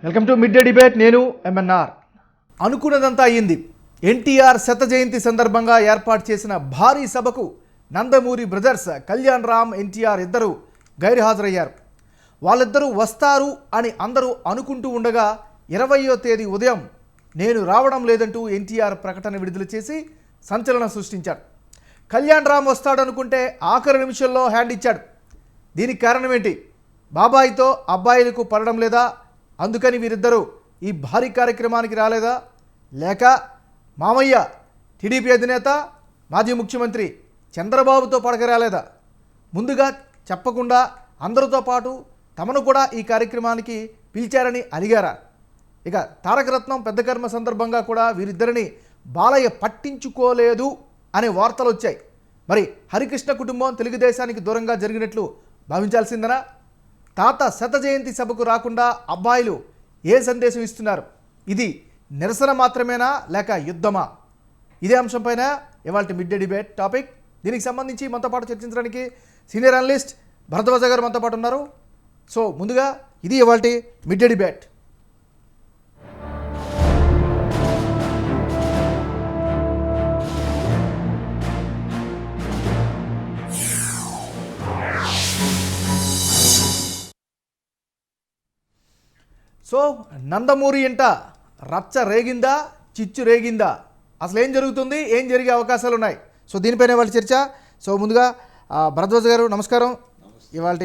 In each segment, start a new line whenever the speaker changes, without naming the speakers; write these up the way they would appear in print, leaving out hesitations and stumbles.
Welcome to mid day debate. నేను MNR. అనుకున్నదంతా అయ్యింది. ఎన్టీఆర్ శత జయంతి సందర్భంగా ఏర్పాటు చేసిన భారీ సభకు నందమూరి బ్రదర్స్ కళ్యాణ్ రామ్, ఎన్టీఆర్ ఇద్దరు గైర్హాజరయ్యారు. వాళ్ళిద్దరూ వస్తారు అని అందరూ అనుకుంటూ ఉండగా 20వ తేదీ ఉదయం నేను రావడం లేదంటూ ఎన్టీఆర్ ప్రకటన విడుదల చేసి సంచలనం సృష్టించాడు. కళ్యాణ్ రామ్ వస్తాడనుకుంటే ఆఖరి నిమిషంలో హ్యాండ్ ఇచ్చాడు. దీనికి కారణం ఏంటి? బాబాయితో అబ్బాయిలకు పడడం లేదా? అందుకని వీరిద్దరూ ఈ భారీ కార్యక్రమానికి రాలేదా? లేక మామయ్య టీడీపీ అధినేత మాజీ ముఖ్యమంత్రి చంద్రబాబుతో పడక రాలేదా? ముందుగా చెప్పకుండా అందరితో పాటు తమను కూడా ఈ కార్యక్రమానికి పిలిచారని అడిగారా? ఇక తారకరత్నం పెద్ద కర్మ సందర్భంగా కూడా వీరిద్దరిని బాలయ్య పట్టించుకోలేదు అనే వార్తలు వచ్చాయి. మరి హరికృష్ణ కుటుంబం తెలుగుదేశానికి దూరంగా జరిగినట్లు భావించాల్సిందనా? తాత శత జయంతి సభకు రాకుండా అబ్బాయిలు ఏ సందేశం ఇస్తున్నారు? ఇది నిరసన మాత్రమేనా లేక యుద్ధమా? ఇదే అంశంపైన ఇవాళ మిడ్ డే డిబేట్ టాపిక్. దీనికి సంబంధించి మనతో పాటు చర్చించడానికి సీనియర్ అనలిస్ట్ భరద్వాజ గారు మనతో పాటు ఉన్నారు. సో ముందుగా ఇది ఇవాళ mid day debate. So Nandamuri ఇంట రచ్చ రేగిందా, చిచ్చు రేగిందా? అసలు ఏం జరుగుతుంది, ఏం జరిగే అవకాశాలు ఉన్నాయి? సో దీనిపైన ఇవాళ చర్చ. సో ముందుగా భరద్వాజ గారు నమస్కారం. ఇవాళ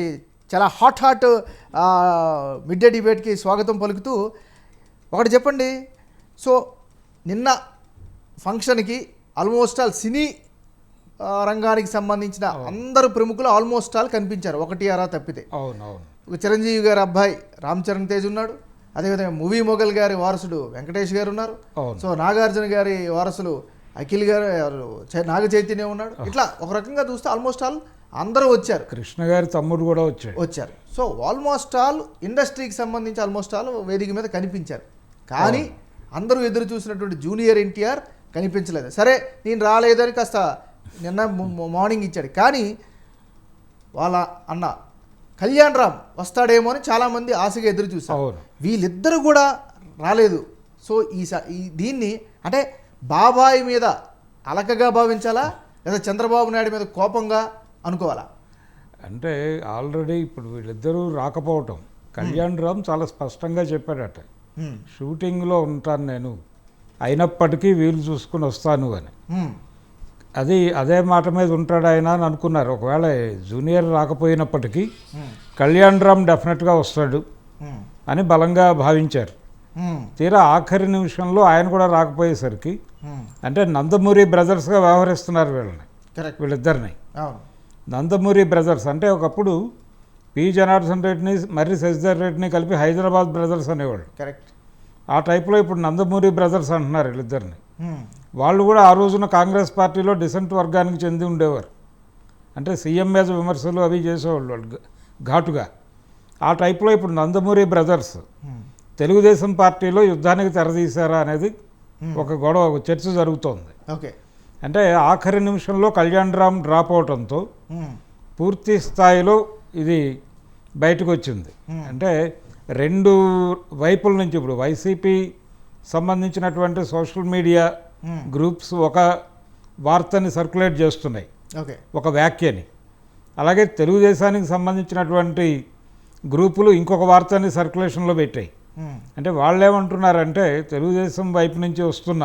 చాలా హాట్ మిడ్ డే డిబేట్కి స్వాగతం పలుకుతూ ఒకటి చెప్పండి. సో నిన్న ఫంక్షన్కి ఆల్మోస్ట్ ఆల్ సినీ రంగానికి సంబంధించిన అందరు ప్రముఖులు ఆల్మోస్ట్ ఆల్ కనిపించారు, ఒకటి అరా తప్పితే. అవునవును. చిరంజీవి గారి అబ్బాయి రామ్ చరణ్ తేజ్ ఉన్నాడు. అదేవిధంగా మూవీ మొగల్ గారి వారసుడు వెంకటేష్ గారు ఉన్నారు. సో నాగార్జున గారి వారసులు అఖిల్ గారు, నాగ చైతన్య ఉన్నాడు. ఇట్లా ఒక రకంగా చూస్తే ఆల్మోస్ట్ ఆల్ అందరూ వచ్చారు.
కృష్ణ గారి తమ్ముడు కూడా వచ్చారు.
సో ఆల్మోస్ట్ ఆల్ ఇండస్ట్రీకి సంబంధించి ఆల్మోస్ట్ ఆల్ వేదిక మీద కనిపించారు. కానీ అందరూ ఎదురు చూసినటువంటి జూనియర్ ఎన్టీఆర్ కనిపించలేదు. సరే నేను రాలేదని కాస్త నిన్న మార్నింగ్ ఇచ్చాడు. కానీ వాళ్ళ అన్న కళ్యాణ్ రామ్ వస్తాడేమో అని చాలామంది ఆశగా ఎదురు చూశారు. వీళ్ళిద్దరూ కూడా రాలేదు. సో దీన్ని అంటే బాబాయ్ మీద అలకగా భావించాలా లేదా చంద్రబాబు నాయుడు మీద కోపంగా అనుకోవాలా?
అంటే ఆల్రెడీ ఇప్పుడు వీళ్ళిద్దరూ రాకపోవటం, కళ్యాణ్ రామ్ చాలా స్పష్టంగా చెప్పాడట, షూటింగ్లో ఉంటాను నేను, అయినప్పటికీ వీలు చూసుకుని వస్తాను అని. అదే మాట మీద ఉంటాడు ఆయన అని అనుకున్నారు. ఒకవేళ జూనియర్ రాకపోయినప్పటికీ కళ్యాణ్ రామ్ డెఫినెట్గా వస్తాడు అని బలంగా భావించారు. తీరా ఆఖరి నిమిషంలో ఆయన కూడా రాకపోయేసరికి అంటే నందమూరి బ్రదర్స్గా వ్యవహరిస్తున్నారు వీళ్ళిద్దరిని. నందమూరి బ్రదర్స్ అంటే ఒకప్పుడు పి జనార్దన్ రెడ్డిని మర్రి శశిధర్ రెడ్డిని కలిపి హైదరాబాద్ బ్రదర్స్ అనేవాళ్ళు.
కరెక్ట్.
ఆ టైప్లో ఇప్పుడు నందమూరి బ్రదర్స్ అంటున్నారు వీళ్ళిద్దరిని. వాళ్ళు కూడా ఆ రోజున కాంగ్రెస్ పార్టీలో డిసెంట్ వర్గానికి చెంది ఉండేవారు. అంటే సీఎం మీద విమర్శలు అవి చేసేవాళ్ళు వాళ్ళు ఘాటుగా. ఆ టైప్లో ఇప్పుడు నందమూరి బ్రదర్స్ తెలుగుదేశం పార్టీలో యుద్ధానికి తెరదీశారా అనేది ఒక గొడవ, ఒక చర్చ జరుగుతోంది.
ఓకే.
అంటే ఆఖరి నిమిషంలో కళ్యాణ్ రామ్ డ్రాప్ అవటంతో పూర్తి స్థాయిలో ఇది బయటకు వచ్చింది. అంటే రెండు వైపుల నుంచి ఇప్పుడు వైసీపీ సంబంధించినటువంటి సోషల్ మీడియా గ్రూప్స్ ఒక వార్తని సర్క్యులేట్ చేస్తున్నాయి, ఒక వ్యాఖ్యని. అలాగే తెలుగుదేశానికి సంబంధించినటువంటి గ్రూపులు ఇంకొక వార్తని సర్క్యులేషన్లో పెట్టాయి. అంటే వాళ్ళు ఏమంటున్నారంటే తెలుగుదేశం వైపు నుంచి వస్తున్న,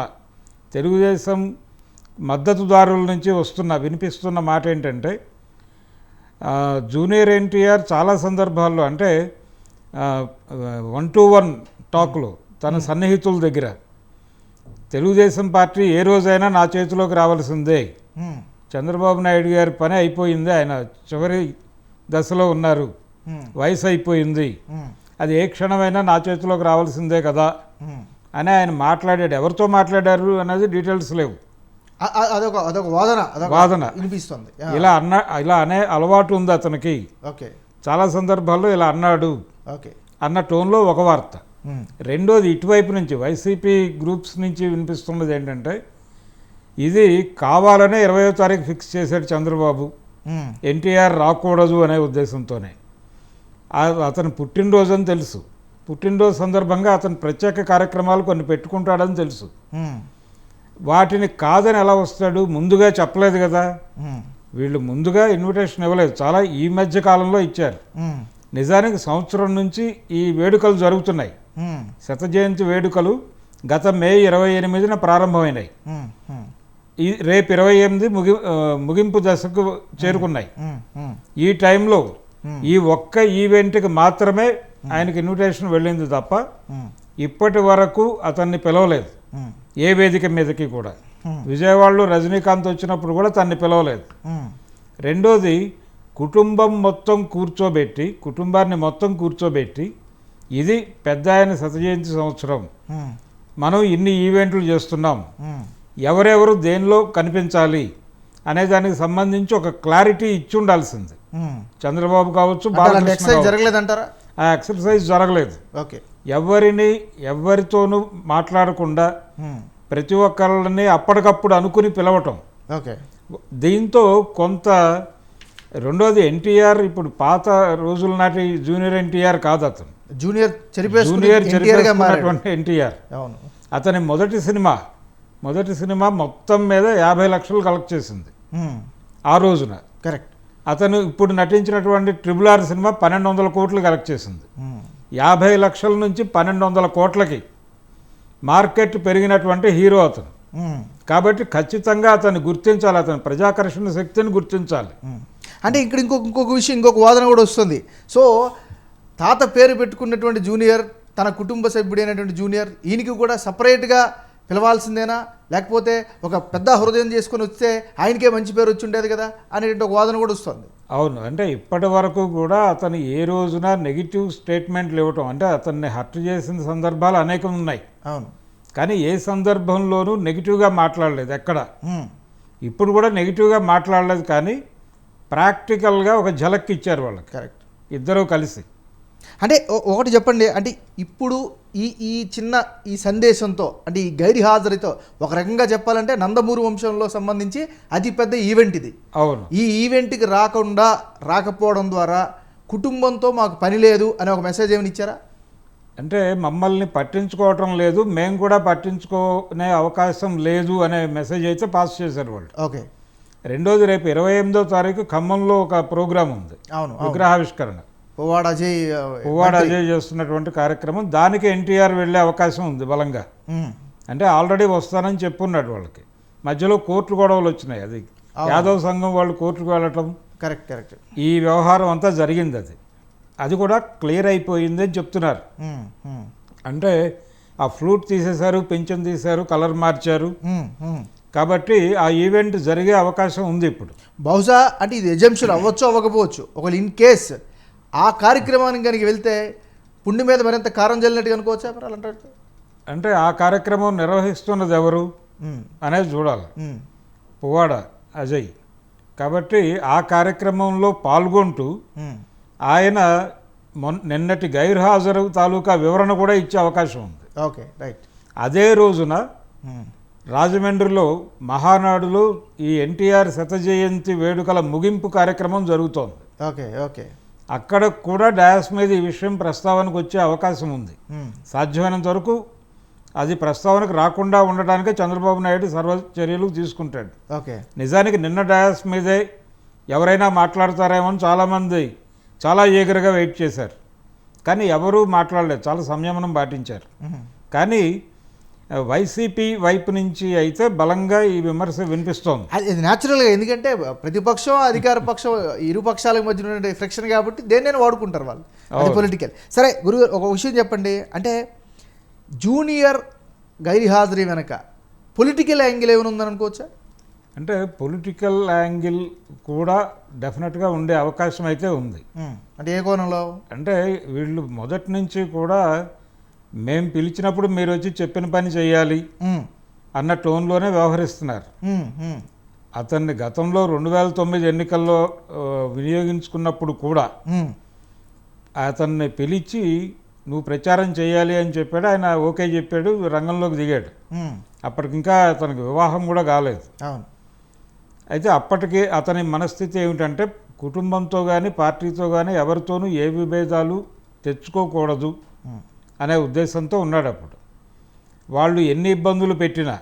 తెలుగుదేశం మద్దతుదారుల నుంచి వినిపిస్తున్న మాట ఏంటంటే జూనియర్ ఎన్టీఆర్ చాలా సందర్భాల్లో అంటే 1-to-1 టాక్లో తన సన్నిహితుల దగ్గర తెలుగుదేశం పార్టీ ఏ రోజైనా నా చేతిలోకి రావాల్సిందే, చంద్రబాబు నాయుడు గారి పని అయిపోయింది, ఆయన చివరి దశలో ఉన్నారు, వయసు అయిపోయింది, అది ఏ క్షణమైనా నా చేతిలోకి రావాల్సిందే కదా అని ఆయన మాట్లాడాడు. ఎవరితో మాట్లాడారు అనేది డీటెయిల్స్ లేవు.
అదొక వాదన వినిపిస్తుంది.
ఇలా అనే అలవాటు ఉంది అతనికి. చాలా సందర్భాల్లో ఇలా అన్నాడు అన్న టోన్లో ఒక వార్త. రెండోది ఇటువైపు నుంచి వైసీపీ గ్రూప్స్ నుంచి వినిపిస్తున్నది ఏంటంటే ఇది కావాలనే 20వ తారీఖు ఫిక్స్ చేశాడు చంద్రబాబు, ఎన్టీఆర్ రాకూడదు అనే ఉద్దేశంతోనే. అతను పుట్టినరోజు అని తెలుసు, పుట్టినరోజు సందర్భంగా అతను ప్రత్యేక కార్యక్రమాలు కొన్ని పెట్టుకుంటాడని తెలుసు. వాటిని కాదని ఎలా వస్తాడు? ముందుగా చెప్పలేదు కదా. వీళ్ళు ముందుగా ఇన్విటేషన్ ఇవ్వలేదు, చాలా ఈ మధ్య కాలంలో ఇచ్చారు. నిజానికి సంవత్సరం నుంచి ఈ వేడుకలు జరుగుతున్నాయి. శత జయంతి వేడుకలు గత మే 28న ప్రారంభమైనాయి. రేపు 28 ముగింపు దశకు చేరుకున్నాయి. ఈ టైంలో ఈ ఒక్క ఈవెంట్కి మాత్రమే ఆయనకి ఇన్విటేషన్ వెళ్ళింది తప్ప ఇప్పటి వరకు అతన్ని పిలవలేదు ఏ వేదిక మీదకి కూడా. విజయవాడలో రజనీకాంత్ వచ్చినప్పుడు కూడా తన్ని పిలవలేదు. రెండోది, కుటుంబాన్ని మొత్తం కూర్చోబెట్టి ఇది పెద్ద ఆయన శత జయంతి సంవత్సరం, మనం ఇన్ని ఈవెంట్లు చేస్తున్నాం, ఎవరెవరు దేనిలో కనిపించాలి అనే దానికి సంబంధించి ఒక క్లారిటీ ఇచ్చి ఉండాల్సింది. చంద్రబాబు కావచ్చు,
జరగలేదంటారా?
ఆ ఎక్సర్సైజ్ జరగలేదు. ఎవరితోనూ మాట్లాడకుండా ప్రతి ఒక్కరిని అప్పటికప్పుడు అనుకుని పిలవటం. దీంతో కొంత. రెండోది, ఎన్టీఆర్ ఇప్పుడు పాత రోజుల నాటి జూనియర్ ఎన్టీఆర్ కాదు, అతను
జూనియర్
చనిపోయినటువంటి ఎన్టీఆర్. అతని మొదటి సినిమా మొత్తం మీద 50 లక్షలు కలెక్ట్ చేసింది ఆ రోజున.
కరెక్ట్.
అతను ఇప్పుడు నటించినటువంటి RRR సినిమా 1200 కోట్లు కలెక్ట్ చేసింది. 50 లక్షల నుంచి 1200 కోట్లకి మార్కెట్ పెరిగినటువంటి హీరో అతను. కాబట్టి ఖచ్చితంగా అతన్ని గుర్తించాలి, అతని ప్రజాకర్షణ శక్తిని గుర్తించాలి.
అంటే ఇక్కడ ఇంకొక విషయం, ఇంకొక వాదన కూడా వస్తుంది. సో తాత పేరు పెట్టుకున్నటువంటి జూనియర్, తన కుటుంబ సభ్యుడైనటువంటి జూనియర్, ఈయనకి కూడా సపరేట్గా పిలవాల్సిందేనా, లేకపోతే ఒక పెద్ద హృదయం చేసుకొని వస్తే ఆయనకే మంచి పేరు వచ్చి ఉండేది కదా అనేటువంటి ఒక వాదన కూడా వస్తుంది.
అవును, అంటే ఇప్పటి వరకు కూడా అతను ఏ రోజున నెగిటివ్ స్టేట్మెంట్లు ఇవ్వటం, అంటే అతన్ని హర్ట్ చేసిన సందర్భాలు అనేకం ఉన్నాయి.
అవును,
కానీ ఏ సందర్భంలోనూ నెగిటివ్గా మాట్లాడలేదు ఎక్కడ. ఇప్పుడు కూడా నెగిటివ్గా మాట్లాడలేదు, కానీ ప్రాక్టికల్గా ఒక ఝలక్ ఇచ్చారు వాళ్ళకి.
కరెక్ట్.
ఇద్దరూ కలిసి.
అంటే ఒకటి చెప్పండి, అంటే ఇప్పుడు ఈ చిన్న ఈ సందేశంతో, అంటే ఈ గైర్ హాజరుతో ఒక రకంగా చెప్పాలంటే నందమూరి వంశంలో సంబంధించి అతిపెద్ద ఈవెంట్ ఇది.
అవును.
ఈ ఈవెంట్కి రాకపోవడం ద్వారా కుటుంబంతో మాకు పని లేదు అనే ఒక మెసేజ్ ఏమైనా ఇచ్చారా?
అంటే మమ్మల్ని పట్టించుకోవటం లేదు, మేము కూడా పట్టించుకునే అవకాశం లేదు అనే మెసేజ్ అయితే పాస్ చేశారు వాళ్ళు.
ఓకే.
రెండోది, రేపు 28వ తారీఖు ఖమ్మంలో ఒక ప్రోగ్రాం ఉంది.
అవును,
విగ్రహావిష్కరణ. పువ్వాడ అజయ్ చేస్తున్నటువంటి కార్యక్రమం. దానికి ఎన్టీఆర్ వెళ్ళే అవకాశం ఉంది బలంగా. అంటే ఆల్రెడీ వస్తానని చెప్పున్నాడు వాళ్ళకి. మధ్యలో కోర్టు గొడవలు వచ్చినాయి. అది యాదవ్ సంఘం వాళ్ళు కోర్టుకు వెళ్ళటం.
కరెక్ట్.
ఈ వ్యవహారం అంతా జరిగింది. అది కూడా క్లియర్ అయిపోయింది అని చెప్తున్నారు. అంటే ఆ ఫ్లూట్ తీసేశారు, పెన్షన్ తీశారు, కలర్ మార్చారు. కాబట్టి ఆ ఈవెంట్ జరిగే అవకాశం ఉంది ఇప్పుడు.
బహుశా అంటే ఇది ఎజంప్షన్ అవ్వచ్చు, అవ్వకపోవచ్చు. ఒకవేళ ఇన్ కేస్ ఆ కార్యక్రమానికి కనుక వెళ్తే పుండి మీద మరింత కారం జల్లినట్టు అనుకోవచ్చా మరి అలాంటి?
అంటే ఆ కార్యక్రమం నిర్వహిస్తున్నది ఎవరు అనేది చూడాలి. పువ్వాడ అజయ్. కాబట్టి ఆ కార్యక్రమంలో పాల్గొంటూ ఆయన నిన్నటి గైర్హాజరు తాలూకా వివరణ కూడా ఇచ్చే అవకాశం ఉంది.
Okay, right.
అదే రోజున రాజమండ్రిలో మహానాడులో ఈ ఎన్టీఆర్ శత జయంతి వేడుకల ముగింపు కార్యక్రమం జరుగుతోంది.
ఓకే.
అక్కడ కూడా డయాస్ మీద ఈ విషయం ప్రస్తావనకు వచ్చే అవకాశం ఉంది. సాధ్యమైనంత వరకు అది ప్రస్తావనకు రాకుండా ఉండడానికే చంద్రబాబు నాయుడు సర్వ చర్యలు తీసుకుంటాడు.
ఓకే.
నిజానికి నిన్న డయాస్ మీదే ఎవరైనా మాట్లాడతారేమో అని చాలామంది చాలా ఈగర్గా వెయిట్ చేశారు, కానీ ఎవరూ మాట్లాడలేదు, చాలా సంయమనం పాటించారు. కానీ వైసీపీ వైపు నుంచి అయితే బలంగా ఈ విమర్శ వినిపిస్తోంది.
అది న్యాచురల్గా, ఎందుకంటే ప్రతిపక్షం అధికార పక్షం ఇరు పక్షాలకు మధ్య ఉన్న ఫ్రిక్షన్ కాబట్టి దేన్నైనా వాడుకుంటారు వాళ్ళు, అది పొలిటికల్. సరే గురుగారు, ఒక విషయం చెప్పండి. అంటే జూనియర్ గైర్హాజరీ వెనక పొలిటికల్ యాంగిల్ ఏమైనా ఉందని అనుకోవచ్చా?
అంటే పొలిటికల్ యాంగిల్ కూడా డెఫినెట్గా ఉండే అవకాశం అయితే ఉంది.
అంటే ఏ కోణంలో? అంటే
వీళ్ళు మొదటి నుంచి కూడా మేము పిలిచినప్పుడు మీరు వచ్చి చెప్పిన పని చేయాలి అన్న టోన్లోనే వ్యవహరిస్తున్నారు. అతన్ని గతంలో 2009 ఎన్నికల్లో వినియోగించుకున్నప్పుడు కూడా అతన్ని పిలిచి నువ్వు ప్రచారం చేయాలి అని చెప్పాడు. ఆయన ఓకే చెప్పాడు, రంగంలోకి దిగాడు. అప్పటికింకా అతనికి వివాహం కూడా కాలేదు. అయితే అప్పటికే అతని మనస్థితి ఏమిటంటే కుటుంబంతో కానీ పార్టీతో కానీ ఎవరితోనూ ఏ విభేదాలు తెచ్చుకోకూడదు అనే ఉద్దేశంతో ఉన్నాడు అప్పుడు. వాళ్ళు ఎన్ని ఇబ్బందులు పెట్టినా,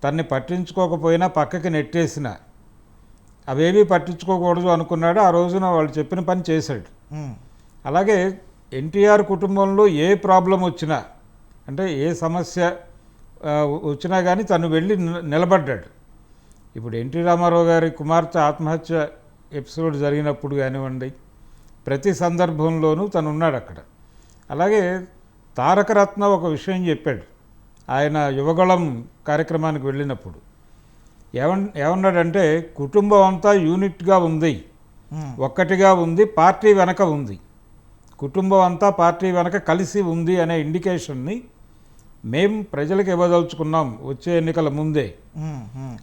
తన్ని పట్టించుకోకపోయినా, పక్కకి నెట్టేసినా అవేవి పట్టించుకోకూడదు అనుకున్నాడు. ఆ రోజున వాళ్ళు చెప్పిన పని చేశాడు. అలాగే ఎన్టీఆర్ కుటుంబంలో ఏ ప్రాబ్లం వచ్చినా, అంటే ఏ సమస్య వచ్చినా కానీ తను వెళ్ళి నిలబడ్డాడు. ఇప్పుడు ఎన్టీ రామారావు గారి కుమార్తె ఆత్మహత్య ఎపిసోడ్ జరిగినప్పుడు కానివ్వండి, ప్రతి సందర్భంలోనూ తను ఉన్నాడు అక్కడ. అలాగే తారకరత్న ఒక విషయం చెప్పాడు ఆయన యువగళం కార్యక్రమానికి వెళ్ళినప్పుడు. ఏమన్నాడంటే, కుటుంబం అంతా యూనిట్గా ఉంది, ఒక్కటిగా ఉంది, పార్టీ వెనక ఉంది, కుటుంబం అంతా పార్టీ వెనక కలిసి ఉంది అనే ఇండికేషన్ని మేము ప్రజలకు ఇవ్వదలుచుకున్నాం వచ్చే ఎన్నికల ముందే.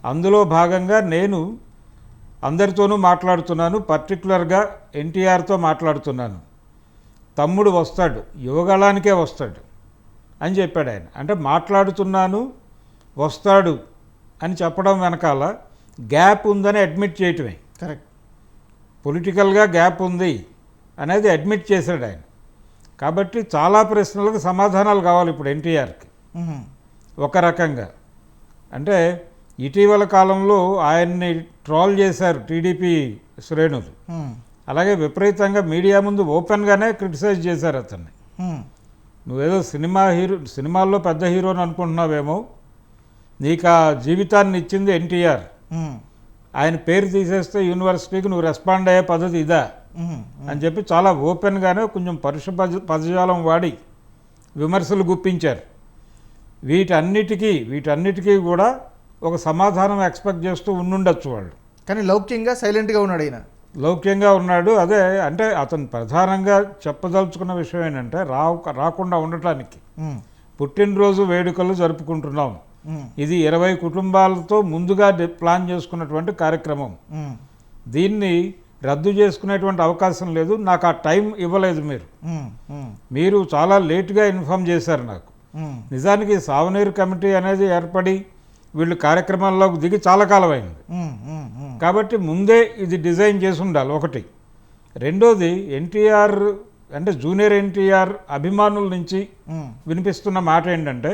అందులో భాగంగా నేను అందరితోనూ మాట్లాడుతున్నాను, పర్టికులర్గా ఎన్టీఆర్తో మాట్లాడుతున్నాను. తమ్ముడు వస్తాడు, యువగళానికే వస్తాడు అని చెప్పాడు ఆయన. అంటే మాట్లాడుతున్నాను, వస్తాడు అని చెప్పడం వెనకాల గ్యాప్ ఉందని అడ్మిట్ చేయటమే.
కరెక్ట్.
పొలిటికల్గా గ్యాప్ ఉంది అనేది అడ్మిట్ చేశాడు ఆయన. కాబట్టి చాలా ప్రశ్నలకు సమాధానాలు కావాలి ఇప్పుడు ఎన్టీఆర్కి. ఒక రకంగా అంటే ఇటీవల కాలంలో ఆయన్ని ట్రోల్ చేశారు టీడీపీ శ్రేణులు. అలాగే విపరీతంగా మీడియా ముందు ఓపెన్గానే క్రిటిసైజ్ చేశారు అతన్ని. నువ్వేదో సినిమాల్లో పెద్ద హీరోని అనుకుంటున్నావేమో, నీకు ఆ జీవితాన్ని ఇచ్చింది ఎన్టీఆర్, ఆయన పేరు తీసేస్తే యూనివర్సిటీకి నువ్వు రెస్పాండ్ అయ్యే పద్ధతి ఇదా అని చెప్పి చాలా ఓపెన్గానే కొంచెం పరుష పదజాలం వాడి విమర్శలు గుప్పించారు. వీటన్నిటికీ కూడా ఒక సమాధానం ఎక్స్పెక్ట్ చేస్తూ ఉండుండొచ్చు వాళ్ళు.
కానీ లౌక్యంగా సైలెంట్గా ఉన్నాడు ఆయన.
లౌక్యంగా ఉన్నాడు. అదే అంటే అతను ప్రధానంగా చెప్పదలుచుకున్న విషయం ఏంటంటే, రాకుండా ఉండటానికి పుట్టినరోజు వేడుకలు జరుపుకుంటున్నాం. ఇది 20 కుటుంబాలతో ముందుగా ప్లాన్ చేసుకున్నటువంటి కార్యక్రమం. దీన్ని రద్దు చేసుకునేటువంటి అవకాశం లేదు. నాకు ఆ టైం ఇవ్వలేదు. మీరు చాలా లేట్గా ఇన్ఫామ్ చేశారు నాకు. నిజానికి సావనీరు కమిటీ అనేది ఏర్పడి వీళ్ళు కార్యక్రమాల్లోకి దిగి చాలా కాలం అయింది. కాబట్టి ముందే ఇది డిజైన్ చేసి ఉండాలి ఒకటి. రెండోది, ఎన్టీఆర్ అంటే జూనియర్ ఎన్టీఆర్ అభిమానుల నుంచి వినిపిస్తున్న మాట ఏంటంటే,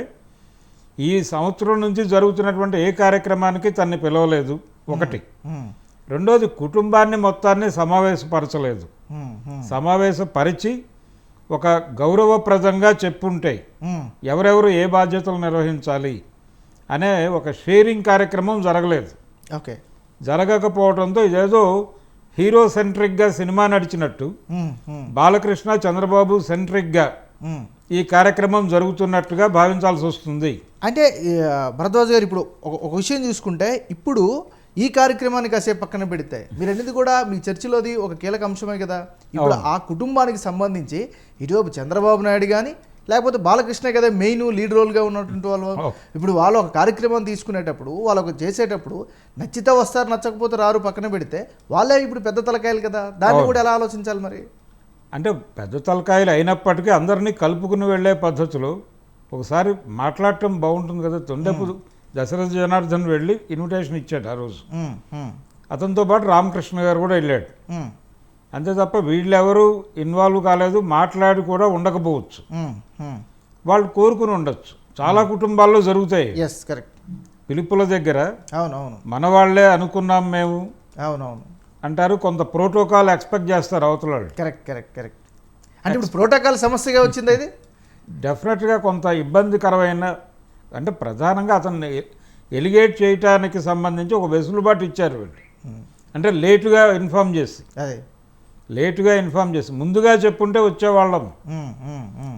ఈ సంవత్సరం నుంచి జరుగుతున్నటువంటి ఏ కార్యక్రమానికి తన్ని పిలవలేదు ఒకటి. రెండోది, కుటుంబాన్ని మొత్తాన్ని సమావేశపరచలేదు. సమావేశపరిచి ఒక గౌరవప్రదంగా చెప్పుంటే ఎవరెవరు ఏ బాధ్యతలు నిర్వహించాలి అనే ఒక షేరింగ్ కార్యక్రమం జరగలేదు.
ఓకే.
జరగకపోవడంతో ఇదేదో హీరో సెంట్రిక్గా సినిమా నడిచినట్టు, బాలకృష్ణ చంద్రబాబు సెంట్రిక్గా ఈ కార్యక్రమం జరుగుతున్నట్టుగా భావించాల్సి వస్తుంది.
అంటే భరద్వాజ్ గారు, ఇప్పుడు ఒక విషయం చూసుకుంటే, ఇప్పుడు ఈ కార్యక్రమాన్ని కాసేపు పక్కన పెడితే మీరనేది కూడా మీ చర్చలోది ఒక కీలక అంశమే కదా. ఇప్పుడు ఆ కుటుంబానికి సంబంధించి ఇటువైపు చంద్రబాబు నాయుడు కానీ, లేకపోతే బాలకృష్ణ కదా మెయిన్ లీడ్ రోల్గా ఉన్నటువంటి వాళ్ళు. ఇప్పుడు వాళ్ళు ఒక కార్యక్రమం తీసుకునేటప్పుడు, వాళ్ళకు చేసేటప్పుడు నచ్చితే వస్తారు, నచ్చకపోతే రారు పక్కన పెడితే, వాళ్ళే ఇప్పుడు పెద్ద తలకాయలు కదా. దాన్ని కూడా ఎలా ఆలోచించాలి మరి?
అంటే పెద్ద తలకాయలు అయినప్పటికీ అందరినీ కలుపుకుని వెళ్ళే పద్ధతిలో ఒకసారి మాట్లాడటం బాగుంటుంది కదా. తొండపు దశరథ జనార్దన్ వెళ్ళి ఇన్విటేషన్ ఇచ్చాడు ఆ రోజు. అతనితో పాటు రామకృష్ణ గారు కూడా వెళ్ళాడు. అంతే తప్ప వీళ్ళెవరూ ఇన్వాల్వ్ కాలేదు, మాట్లాడి కూడా ఉండకపోవచ్చు. వాళ్ళు కోరుకుని ఉండొచ్చు. చాలా కుటుంబాల్లో జరుగుతాయి.
కరెక్ట్.
పిలుపుల దగ్గర
అవునవును
మన వాళ్ళే అనుకున్నాం మేము
అవునవును
అంటారు. కొంత ప్రోటోకాల్ ఎక్స్పెక్ట్ చేస్తారు అవతల వాళ్ళు.
కరెక్ట్. అంటే ఇప్పుడు ప్రోటోకాల్ సమస్యగా వచ్చింది ఇది.
డెఫినెట్గా కొంత ఇబ్బందికరమైన, అంటే ప్రధానంగా అతన్ని ఎలిగేట్ చేయటానికి సంబంధించి ఒక వెసులుబాటు ఇచ్చారు వీళ్ళు. అంటే లేటుగా ఇన్ఫామ్ చేసి ముందుగా చెప్పుంటే వచ్చేవాళ్ళం,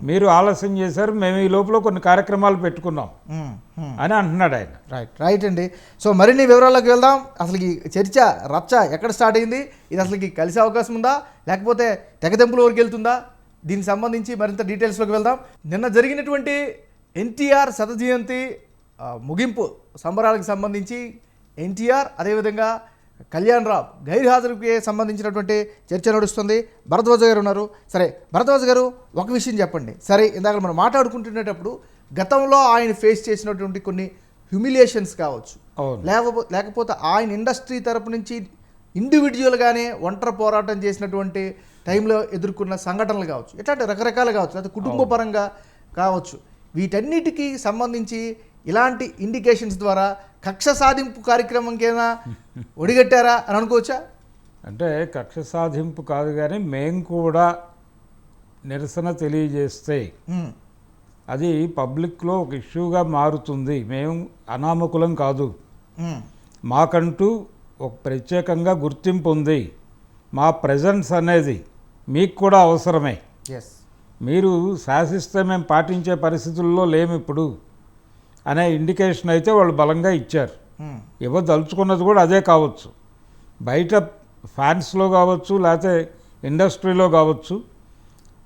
మీరు ఆలస్యం చేశారు, మేము ఈ లోపల కొన్ని కార్యక్రమాలు పెట్టుకున్నాం అని అంటున్నాడు ఆయన.
రైట్ అండి. సో మరిన్ని వివరాల్లోకి వెళ్దాం. అసలు ఈ చర్చ రచ్చ ఎక్కడ స్టార్ట్ అయింది, ఇది అసలుకి కలిసే అవకాశం ఉందా, లేకపోతే తెగదెంపుల వరకు వెళ్తుందా, దీనికి సంబంధించి మరింత డీటెయిల్స్లోకి వెళ్దాం. నిన్న జరిగినటువంటి ఎన్టీఆర్ శత జయంతి ముగింపు సంబరాలకు సంబంధించి ఎన్టీఆర్ అదేవిధంగా కళ్యాణ్ రామ్ గైర్హాజరుకి సంబంధించినటువంటి చర్చ నడుస్తుంది. భరద్వాజ్ గారు ఉన్నారు. సరే భరద్వాజ్ గారు, ఒక విషయం చెప్పండి. సరే, ఇందాక మనం మాట్లాడుకుంటునేటప్పుడు గతంలో ఆయన ఫేస్ చేసినటువంటి కొన్ని హ్యూమిలియేషన్స్ కావచ్చు, లేకపోతే ఆయన ఇండస్ట్రీ తరపు నుంచి ఇండివిజువల్గానే ఒంటరి పోరాటం చేసినటువంటి టైంలో ఎదుర్కొన్న సంఘటనలు కావచ్చు, ఎట్లాంటి రకరకాలు కావచ్చు, లేకపోతే కుటుంబ పరంగా కావచ్చు, వీటన్నిటికీ సంబంధించి ఇలాంటి ఇండికేషన్స్ ద్వారా కక్ష సాధింపు కార్యక్రమంకైనా ఒడిగట్టారా అని అనుకోవచ్చా?
అంటే కక్ష సాధింపు కాదు, కానీ మేము కూడా నిరసన తెలియజేస్తే అది పబ్లిక్లో ఒక ఇష్యూగా మారుతుంది. మేము అనామకులం కాదు, మాకంటూ ఒక ప్రత్యేకంగా గుర్తింపు ఉంది, మా ప్రెజెన్స్ అనేది మీకు కూడా అవసరమే,
ఎస్,
మీరు శాసిస్తే మేము పాటించే పరిస్థితుల్లో లేము ఇప్పుడు అనే ఇండికేషన్ అయితే వాళ్ళు బలంగా ఇచ్చారు. ఇవ్వదలుచుకున్నది కూడా అదే కావచ్చు, బయట ఫ్యాన్స్లో కావచ్చు, లేకపోతే ఇండస్ట్రీలో కావచ్చు,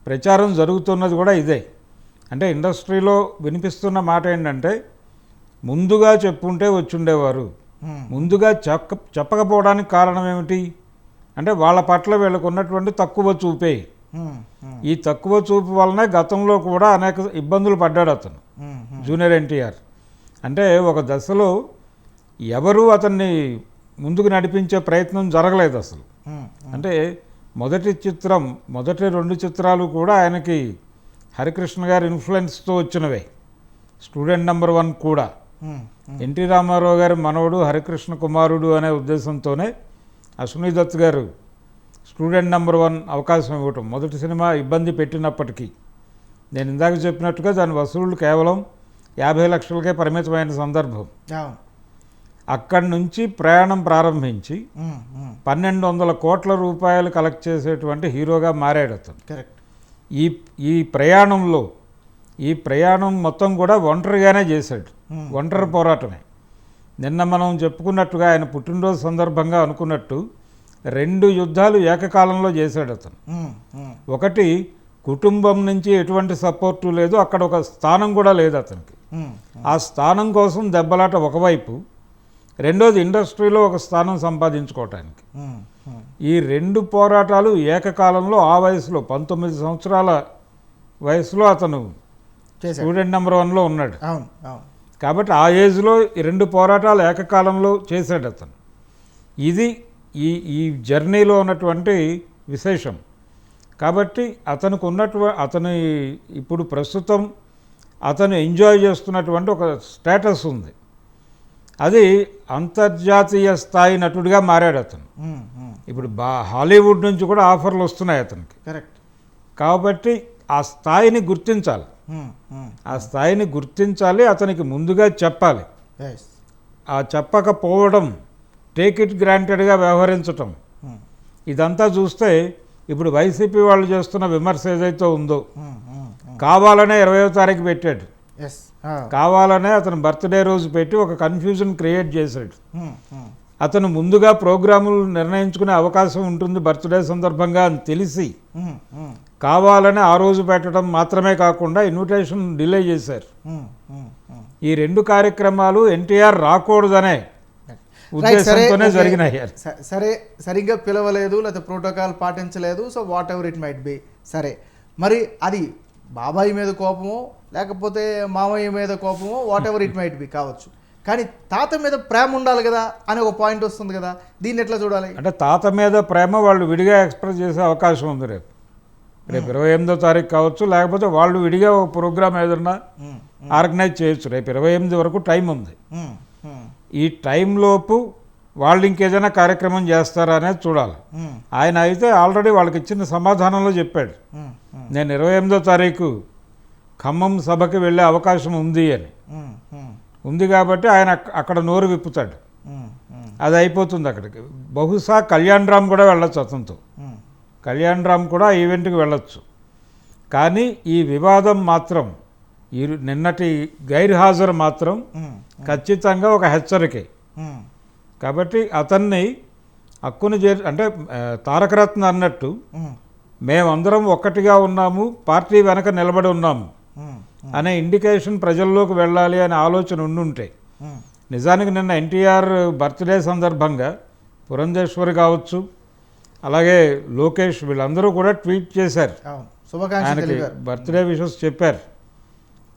ప్రచారం జరుగుతున్నది కూడా ఇదే. అంటే ఇండస్ట్రీలో వినిపిస్తున్న మాట ఏంటంటే, ముందుగా చెప్పుంటే వచ్చుండేవారు, ముందుగా చెప్పకపోవడానికి కారణం ఏమిటి అంటే వాళ్ళ పట్ల వీళ్ళకు ఉన్నటువంటి తక్కువ చూపే. ఈ తక్కువ చూపు వలనే గతంలో కూడా అనేక ఇబ్బందులు పడ్డాడు అతను, జూనియర్ ఎన్టీఆర్. అంటే ఒక దశలో ఎవరు అతన్ని ముందుకు నడిపించే ప్రయత్నం జరగలేదు అసలు. అంటే మొదటి 2 చిత్రాలు కూడా ఆయనకి హరికృష్ణ గారి ఇన్ఫ్లుయెన్స్తో వచ్చినవే. స్టూడెంట్ నెంబర్ 1 కూడా ఎన్టీ రామారావు గారి మనవడు హరికృష్ణ కుమారుడు అనే ఉద్దేశంతోనే అశ్విని దత్ గారు స్టూడెంట్ నెంబర్ 1 అవకాశం ఇవ్వటం. మొదటి సినిమా ఇబ్బంది పెట్టినప్పటికీ నేను ఇందాక చెప్పినట్టుగా దాని వసూళ్లు కేవలం 50 లక్షలకే పరిమితమైన సందర్భం. అక్కడి నుంచి ప్రయాణం ప్రారంభించి 1200 కోట్ల రూపాయలు కలెక్ట్ చేసేటువంటి హీరోగా మారాడు అతను.
కరెక్ట్.
ఈ ప్రయాణం మొత్తం కూడా ఒంటరిగానే చేశాడు, ఒంటరి పోరాటమే. నిన్న మనం చెప్పుకున్నట్టుగా ఆయన పుట్టినరోజు సందర్భంగా అనుకున్నట్టు 2 యుద్ధాలు ఏకకాలంలో చేశాడు అతను. ఒకటి, కుటుంబం నుంచి ఎటువంటి సపోర్టు లేదు, అక్కడ ఒక స్థానం కూడా లేదు అతనికి. ఆ స్థానం కోసం దెబ్బలాట ఒకవైపు, రెండోది ఇండస్ట్రీలో ఒక స్థానం సంపాదించుకోవటానికి. ఈ 2 పోరాటాలు ఏకకాలంలో ఆ వయసులో 19 సంవత్సరాల వయసులో అతను స్టూడెంట్ నెంబర్ 1లో ఉన్నాడు. కాబట్టి ఆ ఏజ్లో ఈ 2 పోరాటాలు ఏకకాలంలో చేశాడు అతను. ఇది ఈ జర్నీలో ఉన్నటువంటి విశేషం. కాబట్టి అతను ఇప్పుడు ప్రస్తుతం అతను ఎంజాయ్ చేస్తున్నటువంటి ఒక స్టేటస్ ఉంది, అది అంతర్జాతీయ స్థాయి నటుడిగా మారాడు అతను. ఇప్పుడు హాలీవుడ్ నుంచి కూడా ఆఫర్లు వస్తున్నాయి అతనికి.
కరెక్ట్.
కాబట్టి ఆ స్థాయిని గుర్తించాలి, అతనికి ముందుగా చెప్పాలి. ఆ చెప్పకపోవడం, టేక్ ఇట్ గ్రాంటెడ్గా వ్యవహరించటం, ఇదంతా చూస్తే ఇప్పుడు వైసీపీ వాళ్ళు చేస్తున్న విమర్శ ఏదైతే ఉందో, కావాలనే 20వ తారీఖు పెట్టాడు, కావాలనే అతను బర్త్డే రోజు పెట్టి ఒక కన్ఫ్యూజన్ క్రియేట్ చేశాడు. అతను ముందుగా ప్రోగ్రాములు నిర్ణయించుకునే అవకాశం ఉంటుంది బర్త్డే సందర్భంగా అని తెలిసి కావాలని ఆ రోజు పెట్టడం మాత్రమే కాకుండా ఇన్విటేషన్ డిలే చేశారు. ఈ 2 కార్యక్రమాలు ఎన్టీఆర్ రాకూడదనే ఉద్దేశంతోనే జరిగినాయి.
సరే, సరిగ్గా పిలవలేదు, లేకపోతే ప్రోటోకాల్ పాటించలేదు, so whatever it might be. సరే, మరి అది బాబాయ్ మీద కోపమో లేకపోతే మామయ్య మీద కోపమో whatever it might be కావచ్చు, కానీ తాత మీద ప్రేమ ఉండాలి కదా అని ఒక పాయింట్ వస్తుంది కదా, దీన్ని ఎట్లా చూడాలి?
అంటే తాత మీద ప్రేమ వాళ్ళు విడిగా ఎక్స్ప్రెస్ చేసే అవకాశం ఉంది. రేపు 28వ తారీఖు కావచ్చు, లేకపోతే వాళ్ళు విడిగా ఒక ప్రోగ్రామ్ ఏదన్నా ఆర్గనైజ్ చేయొచ్చు. రేపు 28 వరకు టైం ఉంది. ఈ టైంలోపు వాళ్ళు ఇంకేదైనా కార్యక్రమం చేస్తారా అనేది చూడాలి. ఆయన అయితే ఆల్రెడీ వాళ్ళకి ఇచ్చిన సమాధానంలో చెప్పాడు, నేను 28వ తారీఖు ఖమ్మం సభకి వెళ్ళే అవకాశం ఉంది అని. ఉంది కాబట్టి ఆయన అక్కడ నోరు విప్పుతాడు, అది అయిపోతుంది అక్కడికి. బహుశా కళ్యాణ్ రామ్ కూడా వెళ్ళొచ్చు, అతనితో కళ్యాణ్ రామ్ కూడా ఈవెంట్కి వెళ్ళొచ్చు. కానీ ఈ వివాదం మాత్రం, నిన్నటి గైర్హాజరు మాత్రం ఖచ్చితంగా ఒక హెచ్చరికే. కాబట్టి అతన్ని హక్కును అంటే తారకరత్న అన్నట్టు మేమందరం ఒక్కటిగా ఉన్నాము, పార్టీ వెనక నిలబడి ఉన్నాము అనే ఇండికేషన్ ప్రజల్లోకి వెళ్ళాలి అనే ఆలోచన ఉండుంటే, నిజానికి నిన్న ఎన్టీఆర్ బర్త్డే సందర్భంగా పురంధేశ్వరి కావచ్చు, అలాగే లోకేష్, వీళ్ళందరూ కూడా ట్వీట్ చేశారు, ఆయనకి బర్త్డే విషెస్ చెప్పారు.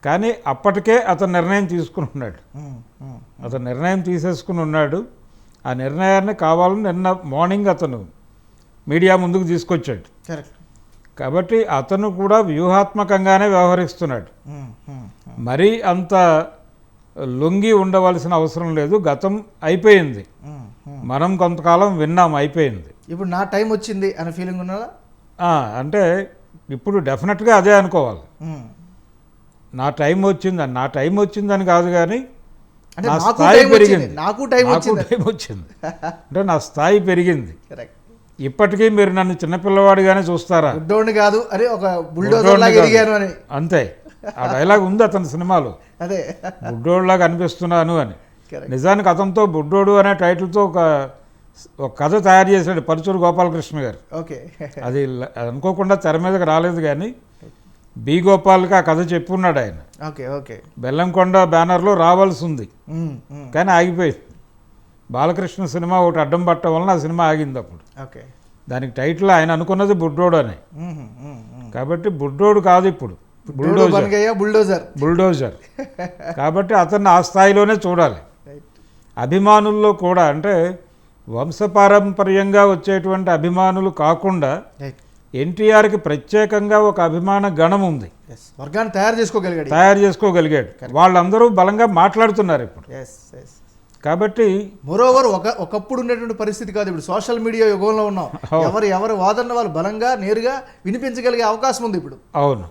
కానీ అప్పటికే అతను నిర్ణయం తీసుకుని ఉన్నాడు, తీసేసుకుని ఉన్నాడు. ఆ నిర్ణయాన్ని కావాలని నిన్న మార్నింగ్ అతను మీడియా ముందుకు తీసుకొచ్చాడు.
కరెక్ట్.
కాబట్టి అతను కూడా వ్యూహాత్మకంగానే వ్యవహరిస్తున్నాడు. మరీ అంత లొంగి ఉండవలసిన అవసరం లేదు. గతం అయిపోయింది, మనం కొంతకాలం విన్నాం, అయిపోయింది.
ఇప్పుడు నా టైం వచ్చింది అనే ఫీలింగ్ ఉన్నదా?
అంటే ఇప్పుడు డెఫినెట్గా అదే అనుకోవాలి. నా టైం వచ్చిందని కాదు, కానీ
అంటే
నా
నాకు
స్థాయి
టైం
పెరిగింది.
వచ్చింది, నాకు టైం
వచ్చింది అంటే నా స్థాయి పెరిగింది.
కరెక్ట్.
ఇప్పటికీ మీరు నన్ను చిన్నపిల్లవాడిగానే చూస్తారా?
గుడ్డోడిని కాదు, అరే ఒక బుల్డోజర్ లాగా ఎదిగాను అని.
అంతే, ఆ డైలాగ్ ఉంది అతని సినిమాలో,
అదే
బుడ్డోడులాగా అనిపిస్తున్నాను అని.
Correct.
నిజానికి అతనితో బుడ్డోడు అనే టైటిల్తో ఒక కథ తయారు చేశాడు పరుచూరు గోపాలకృష్ణ గారు.
ఓకే.
అది అనుకోకుండా తెర మీదకి రాలేదు, కానీ బి గోపాల్కి ఆ కథ చెప్పున్నాడు ఆయన.
Okay okay.
బెల్లంకొండ బ్యానర్లో రావాల్సి ఉంది, కానీ ఆగిపోయింది. బాలకృష్ణ సినిమా ఒకటి అడ్డం పట్టడం వలన ఆ సినిమా ఆగింది. అప్పుడు
ఓకే.
దానికి టైటిల్ ఆయన అనుకున్నది బుడ్డోడు అని. కాబట్టి బుడ్డోడు కాదు, ఇప్పుడు బుల్డోజర్. కాబట్టి అతన్ని ఆ స్థాయిలోనే చూడాలి. అభిమానుల్లో కూడా, అంటే వంశపారంపర్యంగా వచ్చేటువంటి అభిమానులు కాకుండా ఎన్టీఆర్కి ప్రత్యేకంగా ఒక అభిమాన గణం ఉంది,
వర్గాన్ని తయారు చేసుకోగలిగాడు.
వాళ్ళందరూ బలంగా మాట్లాడుతున్నారు ఇప్పుడు. కాబట్టి
మోరోవర్ ఒకప్పుడు ఉన్నటువంటి పరిస్థితి కాదు, ఇప్పుడు సోషల్ మీడియా యుగంలో ఉన్నాం. ఎవరి వాదన వాళ్ళు బలంగా నేరుగా వినిపించగలిగే అవకాశం ఉంది ఇప్పుడు.
అవును,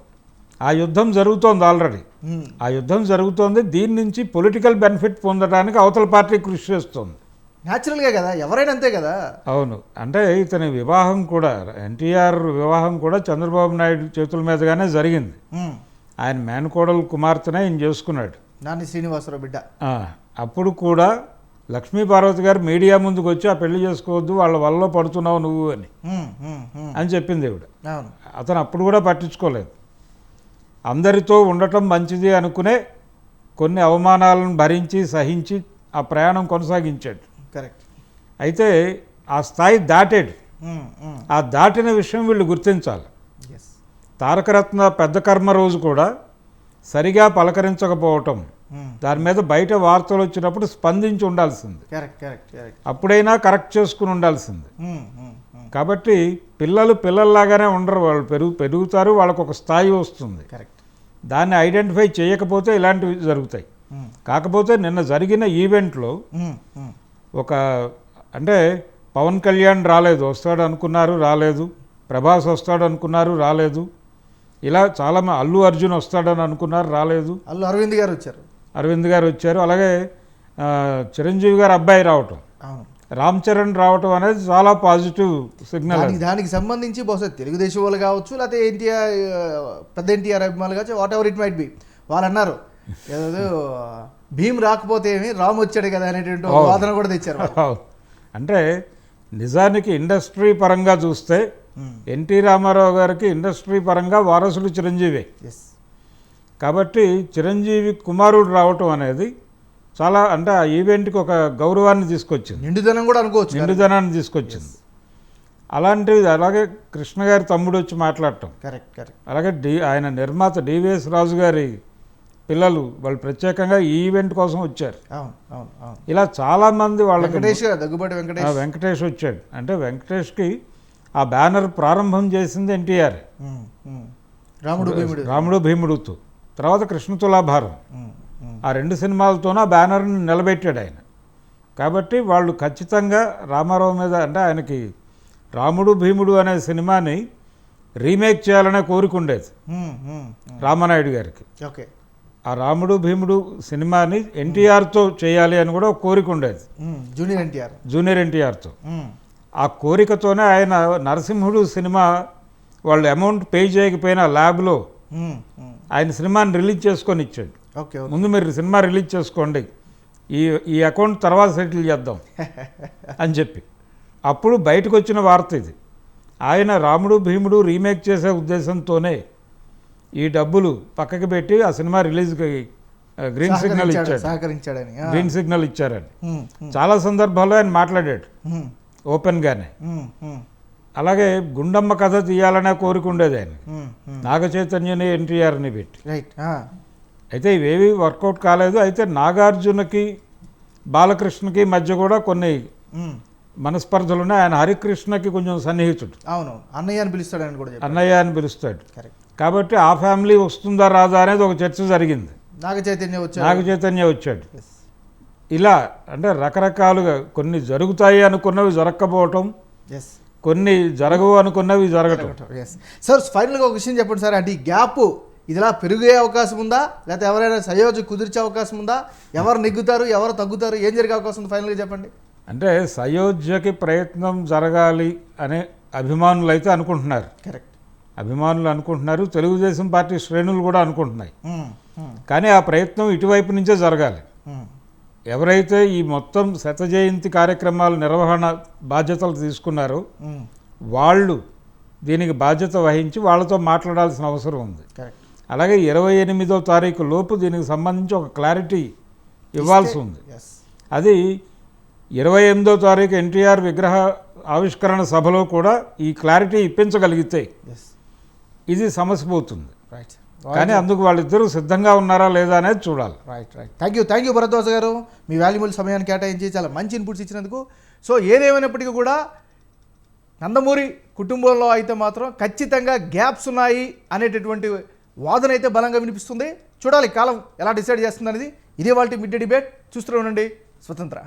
ఆ యుద్ధం జరుగుతోంది ఆల్రెడీ. ఆ యుద్ధం జరుగుతోంది. దీని నుంచి పొలిటికల్ బెనిఫిట్ పొందడానికి అవతల పార్టీ కృషి చేస్తుంది.
న్యాచురల్గా కదా, ఎవరైనా అంతే కదా.
అవును, అంటే ఇతని వివాహం కూడా, ఎన్టీఆర్ వివాహం కూడా చంద్రబాబు నాయుడు చేతుల మీదుగానే జరిగింది. ఆయన మేనకోడలు కుమార్తెనే ఈయన చేసుకున్నాడు,
నాని శ్రీనివాసరావు బిడ్డ.
అప్పుడు కూడా లక్ష్మీపార్వతి గారు మీడియా ముందుకు వచ్చి ఆ పెళ్లి చేసుకోవద్దు, వాళ్ళ వల్ల పడుతున్నావు నువ్వు అని చెప్పింది ఆవిడ. అతను అప్పుడు కూడా పట్టించుకోలేదు. అందరితో ఉండటం మంచిది అనుకునే కొన్ని అవమానాలను భరించి సహించి ఆ ప్రయాణం కొనసాగించాడు.
కరెక్ట్.
అయితే ఆ స్థాయి దాటాడు. ఆ దాటిన విషయం వీళ్ళు గుర్తించాలి. తారకరత్న పెద్ద కర్మ రోజు కూడా సరిగా పలకరించకపోవటం, దాని మీద బయట వార్తలు వచ్చినప్పుడు స్పందించి ఉండాల్సింది. అప్పుడైనా కరెక్ట్ చేసుకుని ఉండాల్సింది. కాబట్టి పిల్లలు పిల్లల్లాగానే ఉండరు, వాళ్ళు పెరుగుతారు, వాళ్ళకు ఒక స్థాయి వస్తుంది. దాన్ని ఐడెంటిఫై చేయకపోతే ఇలాంటివి జరుగుతాయి. కాకపోతే నిన్న జరిగిన ఈవెంట్లో ఒక, అంటే పవన్ కళ్యాణ్ రాలేదు, వస్తాడు అనుకున్నారు రాలేదు, ప్రభాస్ వస్తాడు అనుకున్నారు రాలేదు, ఇలా చాలామంది, అల్లు అర్జున్ వస్తాడని అనుకున్నారు రాలేదు, అరవింద్ గారు వచ్చారు, అలాగే చిరంజీవి గారు అబ్బాయి రావటం, రామ్ చరణ్ రావటం అనేది చాలా పాజిటివ్ సిగ్నల్.
దానికి సంబంధించి బహుశా తెలుగుదేశం వాళ్ళు కావచ్చు, లేకపోతే పెద్ద ఎన్టీఆర్ అభిమానులు కావచ్చు, what ever it might B, వాళ్ళు అన్నారు ఏదో భీమ్ రాకపోతే ఏమి రామ్ వచ్చాడు కదా అనేటువంటి వాదన కూడా తెచ్చారు.
అంటే నిజానికి ఇండస్ట్రీ పరంగా చూస్తే ఎన్టీ రామారావు గారికి ఇండస్ట్రీ పరంగా వారసుడు చిరంజీవి. కాబట్టి చిరంజీవి కుమారుడు రావటం అనేది చాలా, అంటే ఆ ఈవెంట్కి ఒక గౌరవాన్ని తీసుకొచ్చింది,
నిండుదనం కూడా అనుకోవచ్చు,
నిండుదనాన్ని తీసుకొచ్చింది. అలాంటిది, అలాగే కృష్ణ గారి తమ్ముడు వచ్చి మాట్లాడటం, అలాగే ఆయన నిర్మాత డివిఎస్ రాజు గారి పిల్లలు, వాళ్ళు ప్రత్యేకంగా ఈ ఈవెంట్ కోసం వచ్చారు. ఇలా చాలామంది వాళ్ళకి, వెంకటేష్ వచ్చాడు. అంటే వెంకటేష్కి ఆ బ్యానర్ ప్రారంభం చేసింది ఎన్టీఆర్, రాముడు భీముడుతో, తర్వాత కృష్ణ తులాభారం, ఆ రెండు సినిమాలతోనూ ఆ బ్యానర్ని నిలబెట్టాడు ఆయన. కాబట్టి వాళ్ళు ఖచ్చితంగా రామారావు మీద, అంటే ఆయనకి రాముడు భీముడు అనే సినిమాని రీమేక్ చేయాలనే కోరిక ఉండేది రామానాయుడు గారికి. ఆ రాముడు భీముడు సినిమాని ఎన్టీఆర్తో చేయాలి అని కూడా ఒక కోరిక ఉండేది, జూనియర్ ఎన్టీఆర్తో. ఆ కోరికతోనే ఆయన నరసింహుడు సినిమా వాళ్ళు అమౌంట్ పే చేయకపోయినా ల్యాబ్లో ఆయన సినిమాని రిలీజ్ చేసుకొని ఇచ్చాడు. ముందు మీరు సినిమా రిలీజ్ చేసుకోండి, ఈ అకౌంట్ తర్వాత సెటిల్ చేద్దాం అని చెప్పి. అప్పుడు బయటకు వచ్చిన వార్త ఇది. ఆయన రాముడు భీముడు రీమేక్ చేసే ఉద్దేశంతోనే ఈ డబ్బులు పక్కకి పెట్టి ఆ సినిమా రిలీజ్కి గ్రీన్ సిగ్నల్ ఇచ్చారని చాలా సందర్భాల్లో ఆయన మాట్లాడాడు ఓపెన్గానే. అలాగే గుండమ్మ కథ తీయాలనే కోరిక ఉండేది ఆయన, నాగ చైతన్యని ఎన్టీఆర్ని పెట్టి. అయితే ఇవేవి వర్కౌట్ కాలేదు. అయితే నాగార్జునకి బాలకృష్ణకి మధ్య కూడా కొన్ని మనస్పర్ధలు ఉన్నాయి. ఆయన హరికృష్ణకి కొంచెం సన్నిహితుడు,
అవును, అన్నయ్య అని పిలుస్తాడని కూడా చెప్పారు.
అన్నయ్య అని పిలుస్తాడు.
కరెక్ట్.
కాబట్టి ఆ ఫ్యామిలీ వస్తుందా రాదా అనేది ఒక చర్చ జరిగింది.
నాగ చైతన్య వచ్చాడు.
నాగ చైతన్య వచ్చాడు.
Yes.
ఇలా అంటే రకరకాలుగా కొన్ని జరుగుతాయి అనుకున్నవి జరగకపోవటం,
ఎస్
కొన్ని జరగవు అనుకున్నవి జరగటం.
ఎస్ సార్, ఫైనల్గా ఒక విషయం చెప్పండి సార్. అంటే ఈ గ్యాప్ ఇదిలా పెరిగే అవకాశం ఉందా, లేకపోతే ఎవరైనా సయోజ కుదిర్చే అవకాశం ఉందా? ఎవరు నెగ్గుతారు, ఎవరు తగ్గుతారు, ఏం జరిగే అవకాశం ఉంది? ఫైనల్గా చెప్పండి.
అంటే సయోధ్యకి ప్రయత్నం జరగాలి అనే అభిమానులు అయితే అనుకుంటున్నారు.
కరెక్ట్.
అభిమానులు అనుకుంటున్నారు, తెలుగుదేశం పార్టీ శ్రేణులు కూడా అనుకుంటున్నాయి. కానీ ఆ ప్రయత్నం ఇటువైపు నుంచే జరగాలి. ఎవరైతే ఈ మొత్తం శత జయంతి కార్యక్రమాల నిర్వహణ బాధ్యతలు తీసుకున్నారో వాళ్ళు దీనికి బాధ్యత వహించి వాళ్ళతో మాట్లాడాల్సిన అవసరం ఉంది.
కరెక్ట్.
అలాగే 28వ తారీఖు లోపు దీనికి సంబంధించి ఒక క్లారిటీ ఇవ్వాల్సి ఉంది.
ఎస్.
అది 28వ తారీఖు ఎన్టీఆర్ విగ్రహ ఆవిష్కరణ సభలో కూడా ఈ క్లారిటీ ఇప్పించగలిగితే
ఎస్.
ఇది సమస్య పోతుంది.
రైట్.
కానీ అందుకు వాళ్ళిద్దరూ సిద్ధంగా ఉన్నారా లేదా అనేది చూడాలి.
రైట్. థ్యాంక్ యూ భరద్వాజ్ గారు, మీ వాల్యుబుల్ సమయాన్ని కేటాయించి చాలా మంచి ఇన్పుట్స్ ఇచ్చినందుకు. సో ఏదేమైనప్పటికీ కూడా నందమూరి కుటుంబంలో అయితే మాత్రం ఖచ్చితంగా గ్యాప్స్ ఉన్నాయి అనేటటువంటి వాదన అయితే బలంగా వినిపిస్తుంది. చూడాలి కాలం ఎలా డిసైడ్ చేస్తుంది అనేది. ఇదే వాళ్ళ మిడ్ డే డిబేట్. చూస్తూనే ఉండండి స్వతంత్ర.